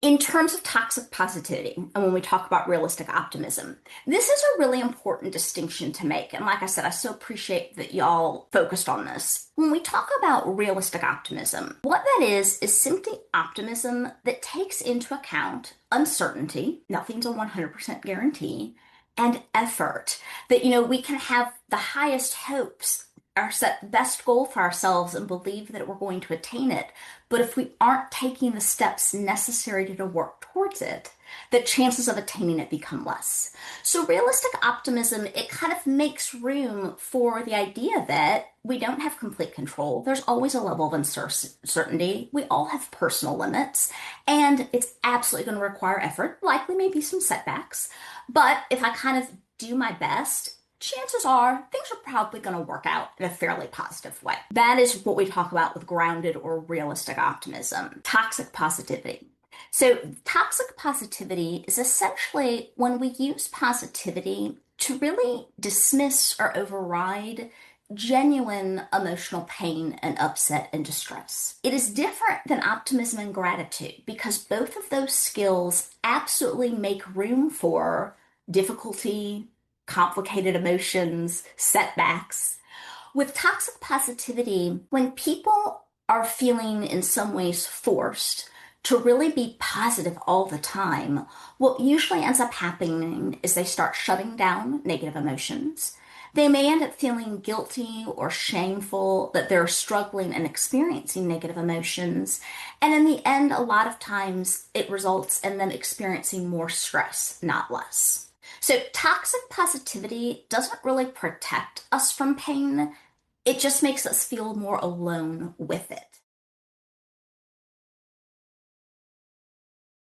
In terms of toxic positivity, and when we talk about realistic optimism, this is a really important distinction to make. And like I said, I so appreciate that y'all focused on this. When we talk about realistic optimism, what that is simply optimism that takes into account uncertainty, nothing's a 100% guarantee, and effort. That, we can have the highest hopes or set the best goal for ourselves and believe that we're going to attain it. But if we aren't taking the steps necessary to work towards it, the chances of attaining it become less. So realistic optimism, it kind of makes room for the idea that we don't have complete control. There's always a level of uncertainty. We all have personal limits, and it's absolutely going to require effort, likely maybe some setbacks. But if I kind of do my best, chances are things are probably going to work out in a fairly positive way. That is what we talk about with grounded or realistic optimism. Toxic positivity. So, toxic positivity is essentially when we use positivity to really dismiss or override genuine emotional pain and upset and distress. It is different than optimism and gratitude because both of those skills absolutely make room for difficulty, complicated emotions, setbacks. With toxic positivity, when people are feeling in some ways forced to really be positive all the time, what usually ends up happening is they start shutting down negative emotions. They may end up feeling guilty or shameful that they're struggling and experiencing negative emotions. And in the end, a lot of times it results in them experiencing more stress, not less. So toxic positivity doesn't really protect us from pain. It just makes us feel more alone with it.